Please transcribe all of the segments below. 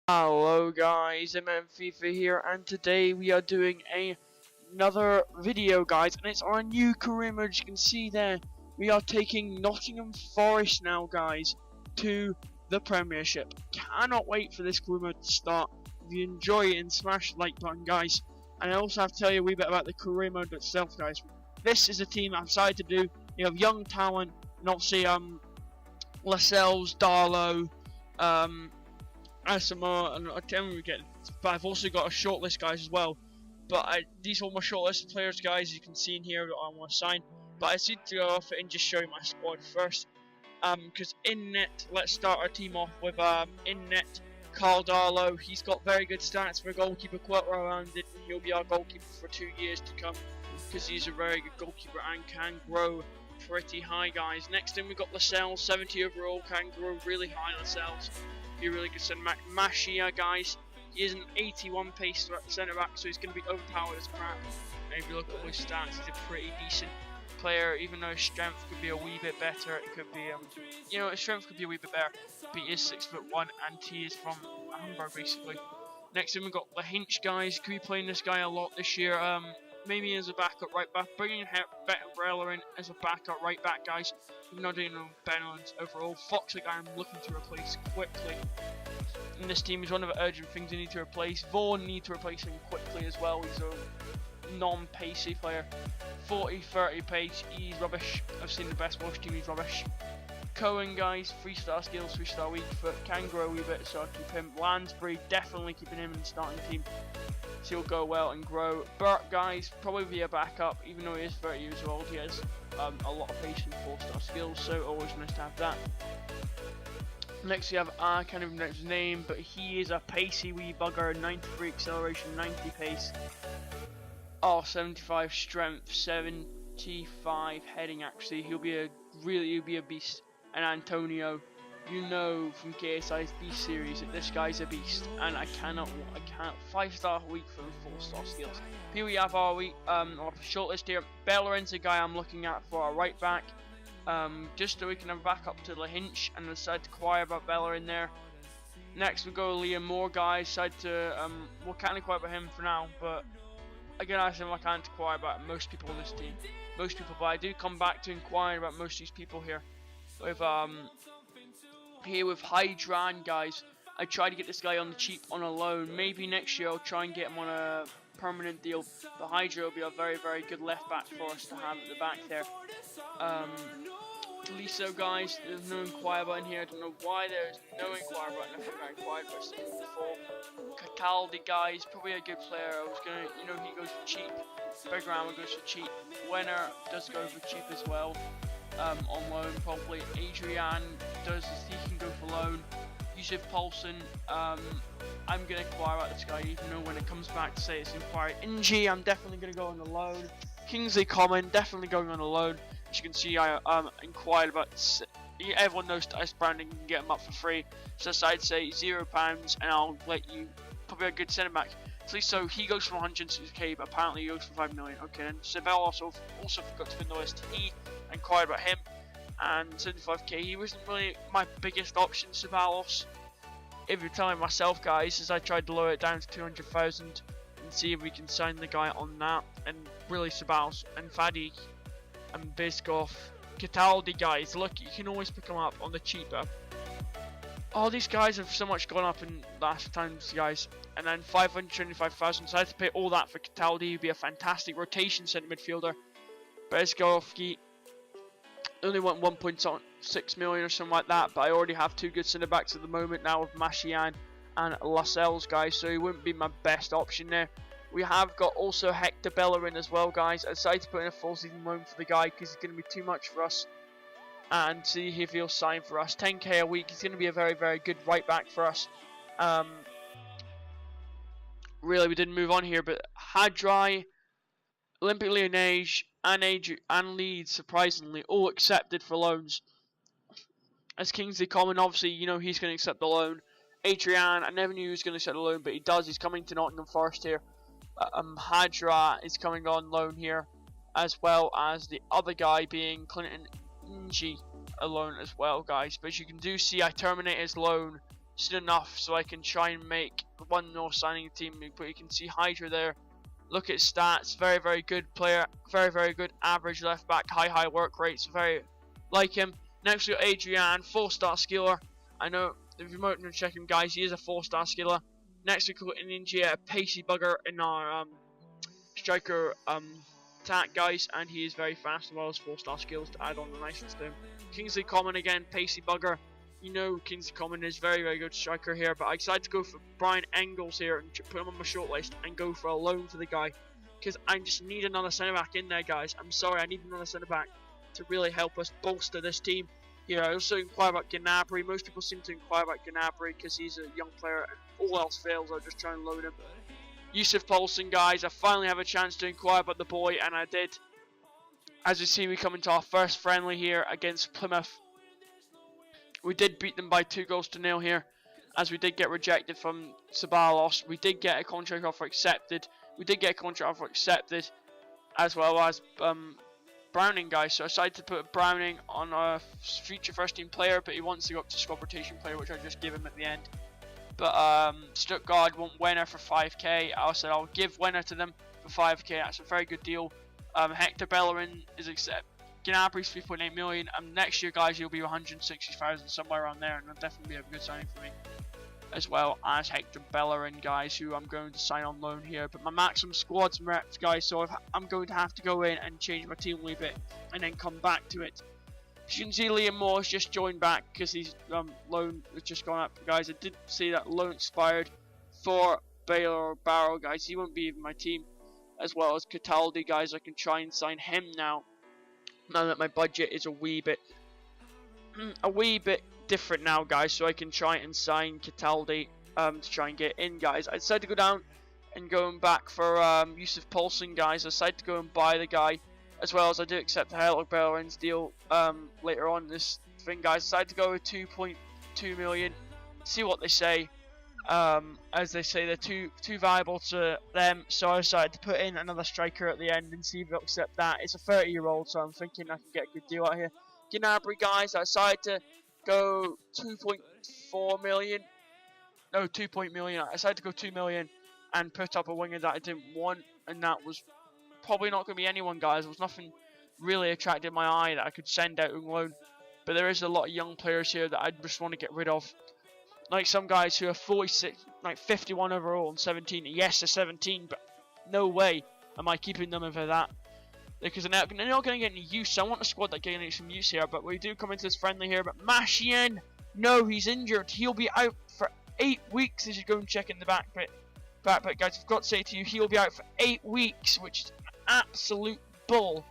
Hello guys, flfa here, and today we are doing another video guys, and it's our new career mode. As you can see there, we are taking Nottingham Forest now guys to the Premiership. Cannot wait for this career mode to start. If you enjoy it, and smash the like button guys. And I also have to tell you a wee bit about the career mode itself guys. This is a team I've decided to do. You have young talent, and obviously Lascelles, Darlow, Asamoah, and I tell you but I've also got a shortlist guys as well. But these are all my shortlisted players guys, as you can see in here that I want to sign. But I need to go off it and just show you my squad first. Because in net, let's start our team off with in net Carl Darlow. He's got very good stats for a goalkeeper, quite well rounded, and he'll be our goalkeeper for 2 years to come. Because he's a very good goalkeeper and can grow pretty high guys. Next in we've got Lascelles, 70 overall, can grow really high. Lascelles be a really good centre back. Mashia guys, he is an 81 pace centre back, so he's going to be overpowered as crap. And if you look at his stats, he's a pretty decent player, even though his strength could be a wee bit better. It could be, his strength could be a wee bit better. But he is 6'1" and he is from Hamburg basically. Next in we've got the Hinch guys. Could be playing this guy a lot this year. Maybe as a backup right back, bringing Brella in as a backup right back, guys. Even though I don't know balance overall. Fox, a guy I'm looking to replace quickly. In this team is one of the urgent things you need to replace. Vaughan need to replace him quickly as well. He's a non-pacey player. 40-30 pace, he's rubbish. I've seen the best Welsh team, he's rubbish. Cohen guys, 3-star skills, 3-star weak foot, can grow a wee bit, so I'll keep him. Lansbury, definitely keeping him in the starting team. So he'll go well and grow. Burt guys, probably be a backup, even though he is 30 years old. He has a lot of pace and 4-star skills, so always nice to have that. Next we have, I can't even know his name, but he is a pacey wee bugger. 93 acceleration, 90 pace. 75 strength, 75 heading actually. He'll be a beast. And Antonio, you know from KSI's Beast series that this guy's a beast, and I cannot 5-star weak for the 4-star skills. Here we have our shortlist here. Bellerin's a guy I'm looking at for our right back, just so we can have back up to the Hinch, and decide to inquire about Bellerin there. Next we go Liam Moore guys. Decide to we can't inquire about him for now, but again I can't inquire about most people on this team. But I do come back to inquiring about most of these people here. With here with Hydran guys, I try to get this guy on the cheap on a loan. Maybe next year I'll try and get him on a permanent deal. But Hydra will be a very good left back for us to have at the back there. Liso guys, there's no inquire button here. I don't know why there's no inquire button. I think I inquired for something before. Cataldi guys, probably a good player. I was gonna, he goes for cheap. Big Rama goes for cheap. Wenner does go for cheap as well. On loan probably. Adrian he can go for loan. Yusuf Paulson, I'm gonna inquire about this guy, even though when it comes back to say it's inquiry. Inji, I'm definitely gonna go on the loan. Kingsley Common, definitely going on a loan. As you can see, I inquired about. Everyone knows Dice Branding can get him up for free, so I'd say £0, and I'll let you probably a good centre back. So he goes for 160k, but apparently he goes for 5 million. Okay, then Ceballos also forgot to put the list. He inquired about him, and 75k. He wasn't really my biggest option, Ceballos. If you're telling myself, guys, as I tried to lower it down to 200,000 and see if we can sign the guy on that, and really Ceballos and Fadi and Biscoff, Cataldi guys. Look, you can always pick them up on the cheaper. All these guys have so much gone up in last times, guys. And then 525,000, so I had to pay all that for Cataldi. He'd be a fantastic rotation centre midfielder. Bezgovsky only went 1.6 million or something like that, but I already have 2 good centre backs at the moment now with Mashian and Lascelles, guys, so he wouldn't be my best option there. We have got also Hector Bellerin as well, guys. I decided to put in a full season loan for the guy because he's going to be too much for us. And see if he'll sign for us. 10k a week. He's going to be a very good right back for us. Really, we didn't move on here, but Hadrai, Olympic Lyonnais, and Leeds, surprisingly, all accepted for loans. As Kingsley Common, obviously, he's going to accept the loan. Adrian, I never knew he was going to accept the loan, but he does. He's coming to Nottingham Forest here. Hadra is coming on loan here, as well as the other guy being Clinton Inji alone as well, guys. But as you can see, I terminate his loan soon enough so I can try and make one more signing team. But you can see Hydra there. Look at stats, very, very good player, very, very good average left back, high work rates, very like him. Next we got Adrian, 4-star skiller. I know if you might want to check him, guys, he is a 4-star skiller. Next we got Ninja, a pacey bugger in our striker attack, guys, and he is very fast as well as 4-star skills to add on the niceness to him. Kingsley Common again, pacey bugger. You know Kingsley Common is very, very good striker here, but I decided to go for Brian Engels here and put him on my shortlist and go for a loan for the guy because I just need another centre back in there, guys. I'm sorry, I need another centre back to really help us bolster this team. Here, I also inquire about Gnabry. Most people seem to inquire about Gnabry because he's a young player and all else fails, I'll just try and loan him. Yusuf Poulsen, guys, I finally have a chance to inquire about the boy, and I did. As you see, we come into our first friendly here against Plymouth. We did beat them by 2-0 here, as we did get rejected from Sabalos. We did get a contract offer accepted. As well as Browning, guys. So I decided to put Browning on a future first team player, but he wants to go up to squad rotation player, which I just give him at the end. But Stuttgart want Wenner for 5k. I said I'll give Wenner to them for 5k. That's a very good deal. Hector Bellerin is accepted. Gnabry's 3.8 million, and next year, guys, he'll be 160,000 somewhere around there, and that'll definitely be a good signing for me. As well as Hector Bellerin, guys, who I'm going to sign on loan here. But my maximum squad's reps, guys, so I'm going to have to go in and change my team a wee bit, and then come back to it. As you can see, Liam Moore's just joined back because his loan has just gone up, guys. I did see that loan expired for Baylor Barrow, guys. He won't be in my team. As well as Cataldi, guys, I can try and sign him now that my budget is a wee bit different now, guys, so I can try and sign Cataldi to try and get in, guys. I decided to go down and going back for Yusuf Poulsen, guys. I decided to go and buy the guy, as well as I do accept the Hector Bellerin's deal later on this thing, guys. I decided to go with 2.2 million, see what they say. As they say, they're too valuable to them, so I decided to put in another striker at the end and see if they'll accept that. It's a 30-year-old, so I'm thinking I can get a good deal out here. Gnabry, guys, I decided to go 2.4 million. No, 2 million. I decided to go 2 million and put up a winger that I didn't want, and that was probably not going to be anyone, guys. There was nothing really attracted my eye that I could send out on loan, but there is a lot of young players here that I just want to get rid of. Like some guys who are 46, like 51 overall and 17. Yes, they're 17, but no way am I keeping them over that. Because they're not going to get any use. So I want a squad that getting some use here. But we do come into this friendly here. But Machien, no, he's injured. He'll be out for 8 weeks. As you go and check in the back bit, guys, I've got to say to you, he'll be out for 8 weeks, which is absolute bull.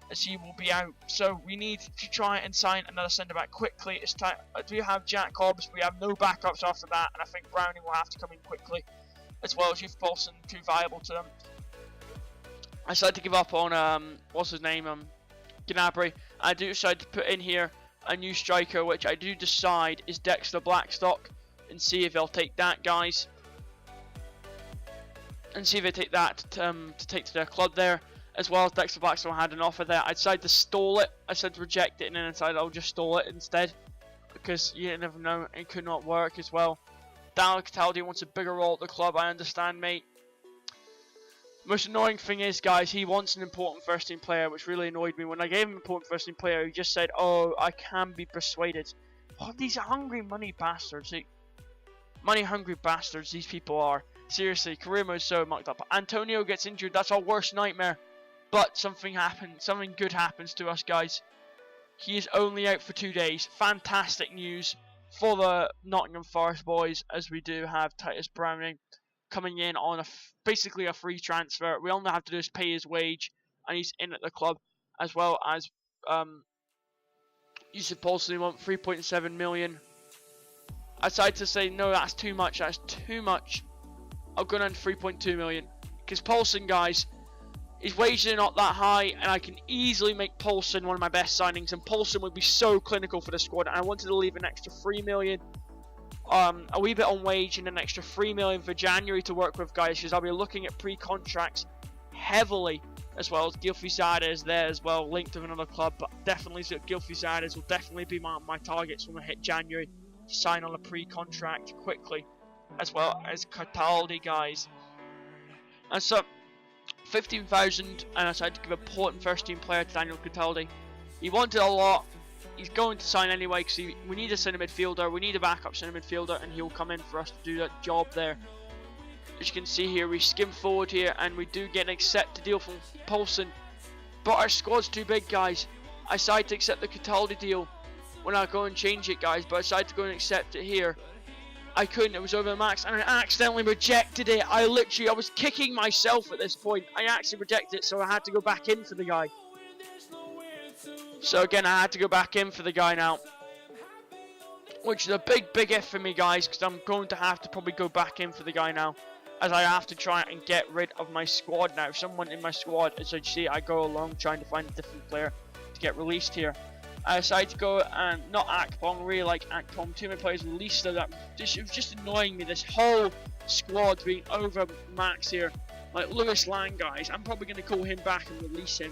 As he will be out, so we need to try and sign another centre back quickly. It's time. We have Jack Hobbs, we have no backups after that, and I think Browning will have to come in quickly, as well as Youth Paulson, too valuable to them. I decided to give up on what's his name, Gnabry. I do decide to put in here a new striker, which I do decide is Dexter Blackstock, and see if they'll take that, guys, and see if they take that to take to their club there. As well as Dexter Blackstone had an offer there. I decided to stall it. I said to reject it, and then I decided I'll just stall it instead, because you never know, it could not work as well. Daniel Cataldi wants a bigger role at the club, I understand, mate. Most annoying thing is, guys, he wants an important first team player, which really annoyed me. When I gave him an important first team player, he just said, oh, I can be persuaded. Oh, these hungry money bastards. Money hungry bastards, these people are. Seriously, career mode is so mucked up. Antonio gets injured, that's our worst nightmare. But something good happens to us, guys. He is only out for 2 days. Fantastic news for the Nottingham Forest boys, as we do have Titus Browning coming in on basically a free transfer. We only have to do is pay his wage, and he's in at the club, as well as Yusuf Poulsen, who want 3.7 million. I decided to say no, that's too much. That's too much. I'll go down to 3.2 million because Poulsen, guys, his wages are not that high, and I can easily make Poulsen one of my best signings, and Poulsen would be so clinical for the squad. And I wanted to leave an extra 3 million, a wee bit on wage, and an extra 3 million for January to work with, guys, because I'll be looking at pre-contracts heavily, as well as Gylfi Zada is there as well, linked with another club, but definitely Gylfi Zada will definitely be my targets when we hit January to sign on a pre-contract quickly, as well as Cataldi, guys. And so 15,000, and I decided to give a important first team player to Daniel Cataldi. He wanted a lot. He's going to sign anyway because we need a centre midfielder, we need a backup centre midfielder, and he'll come in for us to do that job there. As you can see here, we skim forward here and we do get an accepted deal from Poulsen, but our squad's too big, guys. I decided to accept the Cataldi deal when I go and change it, guys, but I decided to go and accept it here. I couldn't, it was over the max, and I accidentally rejected it. I was kicking myself at this point. I actually rejected it, so I had to go back in for the guy. So again, I had to go back in for the guy now, which is a big if for me, guys, because I'm going to have to probably go back in for the guy now, as I have to try and get rid of my squad now. If someone in my squad, as you see, I go along trying to find a different player to get released here. I decided to go and not Akpong, really like Akpong. Two of my players released, so that it was just annoying me. This whole squad being over max here. Like Lewis Lang, guys, I'm probably going to call him back and release him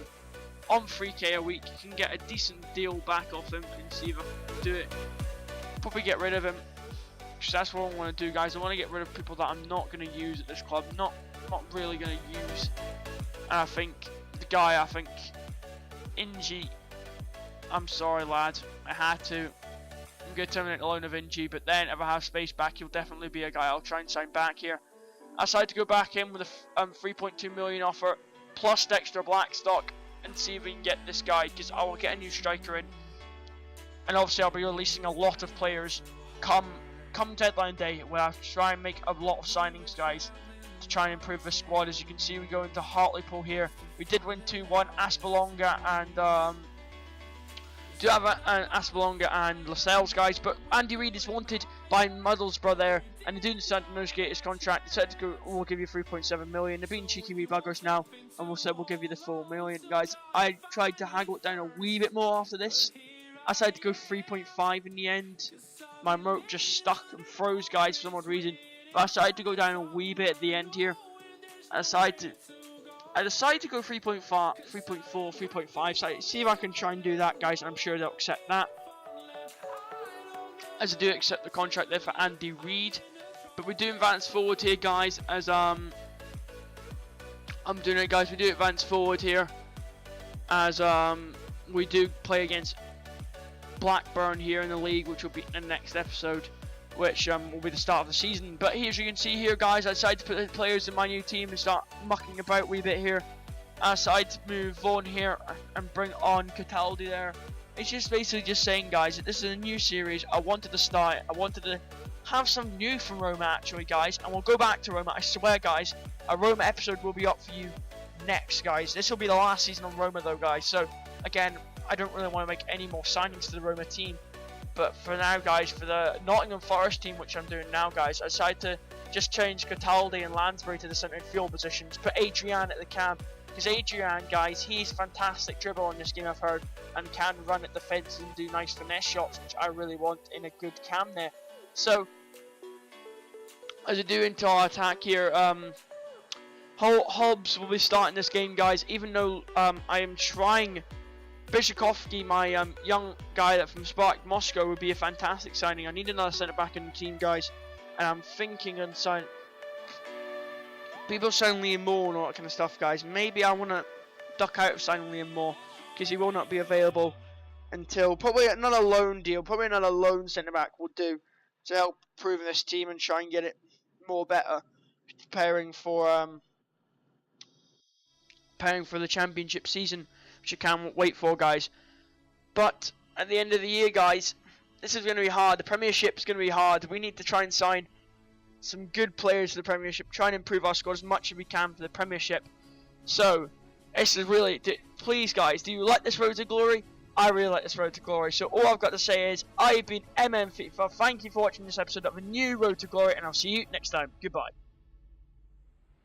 on 3k a week. You can get a decent deal back off him and see if I can do it. Probably get rid of him, because that's what I want to do, guys. I want to get rid of people that I'm not going to use at this club. Not really going to use. And I think the guy, Inji. I'm sorry, lad. I had to. I'm going to terminate the loan of Inji, but then if I have space back, he'll definitely be a guy I'll try and sign back here. I decided to go back in with a 3.2 million offer plus extra Blackstock and see if we can get this guy, because I will get a new striker in. And obviously I'll be releasing a lot of players come deadline day, where I try and make a lot of signings, guys, to try and improve the squad. As you can see, we go into Hartlepool here. We did win 2-1. Aspelonga and do have an Aspelonga and Lascelles, guys, but Andy Reid is wanted by Middlesbrough there, and they do decide to negotiate his contract. They said to go, we'll give you 3.7 million. They're being cheeky wee buggers now, and we'll give you the 4 million, guys. I tried to haggle it down a wee bit more after this. I decided to go 3.5 in the end. My remote just stuck and froze, guys, for some odd reason. But I decided to go down a wee bit at the end here. I decided to go 3.4, 3.5, so see if I can try and do that, guys, and I'm sure they'll accept that. As I do accept the contract there for Andy Reid. But we do advance forward here, guys, as I'm doing it, guys. We do advance forward here as we do play against Blackburn here in the league, which will be in the next episode, which will be the start of the season. But here, as you can see here, guys, I decided to put the players in my new team and start mucking about a wee bit here. I decided to move on here and bring on Cataldi there. It's just basically just saying, guys, that this is a new series. I wanted to start. I wanted to have some new from Roma, actually, guys, and we'll go back to Roma. I swear, guys, a Roma episode will be up for you next, guys. This will be the last season on Roma, though, guys. So again, I don't really want to make any more signings to the Roma team. But for now, guys, for the Nottingham Forest team, which I'm doing now, guys, I decided to just change Cataldi and Lansbury to the centre midfield positions. Put Adrian at the cam. Because Adrian, guys, he's fantastic dribble in this game, I've heard. And can run at the fence and do nice finesse shots, which I really want in a good cam there. So, as I do into our attack here, Hobbs will be starting this game, guys. Even though I am trying... Bishikovsky, my young guy that from Spark Moscow, would be a fantastic signing. I need another centre back in the team, guys, and I'm thinking on sign. People sign Liam Moore and all that kind of stuff, guys. Maybe I want to duck out of signing Liam Moore because he will not be available until probably another loan deal. Probably another loan centre back will do to help improve this team and try and get it more better, preparing for the championship season, which I can't wait for, guys. But at the end of the year, guys, this is going to be hard. The Premiership is going to be hard. We need to try and sign some good players for the Premiership, try and improve our squad as much as we can for the Premiership. So, this is really, please, guys, do you like this road to glory? I really like this road to glory. So all I've got to say is, I've been MM FIFA. Thank you for watching this episode of a new road to glory, and I'll see you next time. Goodbye.